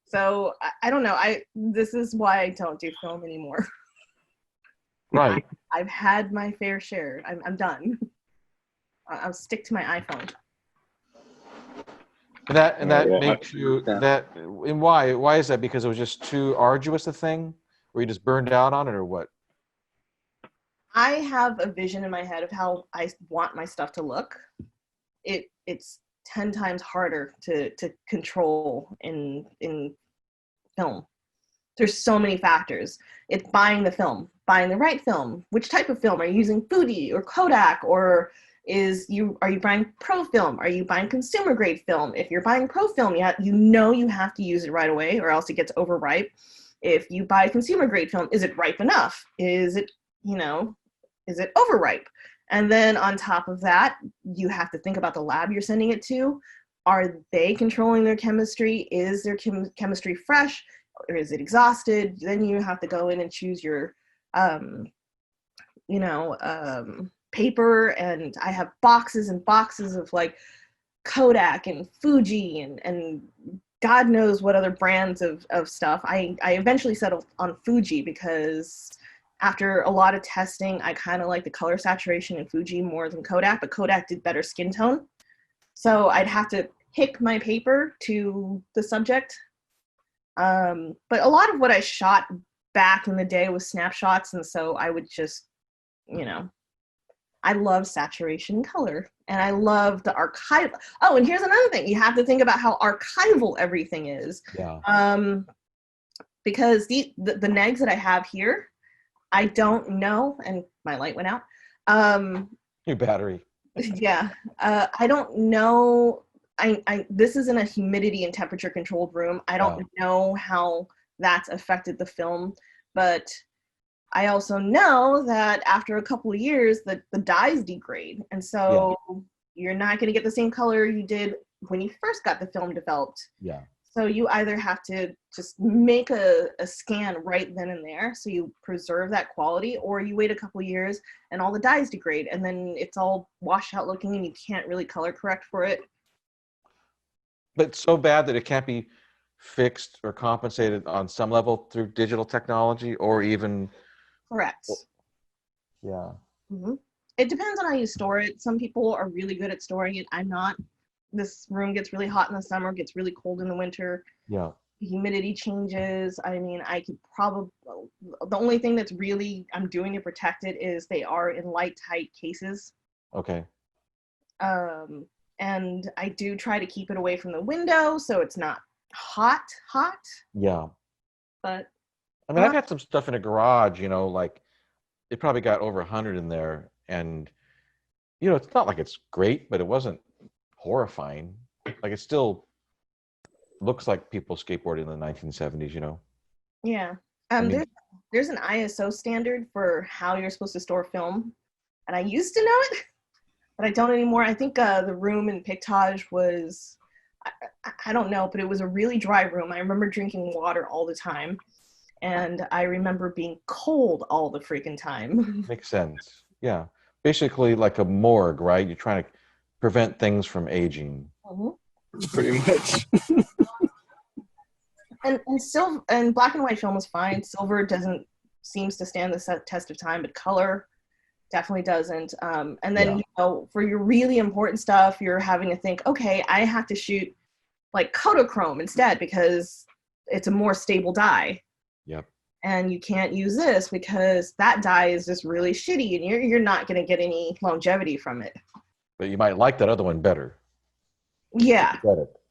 So I don't know. This is why I don't do film anymore. Right. I've had my fair share. I'm done. I'll stick to my iPhone. And that Yeah, makes you yeah. that and why is that? Because it was just too arduous a thing, or you just burned out on it, or what? I have a vision in my head of how I want my stuff to look. It's 10 times harder to control in film. There's so many factors. It's buying the film, buying the right film. Which type of film? Are you using Fuji or Kodak, or are you buying pro film? Are you buying consumer grade film? If you're buying pro film, you have to use it right away or else it gets overripe. If you buy consumer grade film, is it ripe enough? Is it overripe? And then on top of that, you have to think about the lab you're sending it to. Are they controlling their chemistry? Is their chemistry fresh, or is it exhausted? Then you have to go in and choose your, paper. And I have boxes and boxes of like Kodak and Fuji and God knows what other brands of stuff. I eventually settled on Fuji because after a lot of testing, I kind of like the color saturation in Fuji more than Kodak, but Kodak did better skin tone. So I'd have to pick my paper to the subject. But a lot of what I shot back in the day was snapshots, and so I would just, I love saturation and color, and I love the archival. Oh, and here's another thing. You have to think about how archival everything is. Yeah. Because the negs that I have here, I don't know, and my light went out. Your battery. Yeah. I don't know. This is in a humidity and temperature controlled room. I don't know how that's affected the film, but I also know that after a couple of years that the dyes degrade. And so you're not going to get the same color you did when you first got the film developed. Yeah. So you either have to just make a scan right then and there so you preserve that quality, or you wait a couple of years and all the dyes degrade and then it's all washed out looking and you can't really color correct for it. But it's so bad that it can't be fixed or compensated on some level through digital technology or even. Correct. Yeah. Mm-hmm. It depends on how you store it. Some people are really good at storing it. I'm not. This room gets really hot in the summer, gets really cold in the winter. Yeah. The humidity changes. I mean, I could probably, the only thing that's really I'm doing to protect it is they are in light tight cases. Okay. And I do try to keep it away from the window so it's not hot. Yeah. But I mean, I've got some stuff in a garage, like it probably got over 100 in there. And, it's not like it's great, but it wasn't horrifying. Like it still looks like people skateboarded in the 1970s. Yeah. I mean, There's an ISO standard for how you're supposed to store film. And I used to know it, but I don't anymore. I think the room in Pictage was, I don't know, but it was a really dry room. I remember drinking water all the time. And I remember being cold all the freaking time. makes sense. Yeah. Basically like a morgue, right? You're trying to prevent things from aging. Mm-hmm. Pretty much. And black and white film is fine. Silver seems to stand the test of time, but color definitely doesn't. And then, for your really important stuff, you're having to think, okay, I have to shoot like Kodachrome instead because it's a more stable dye. Yep. And you can't use this because that dye is just really shitty and you're not going to get any longevity from it. But you might like that other one better. Yeah.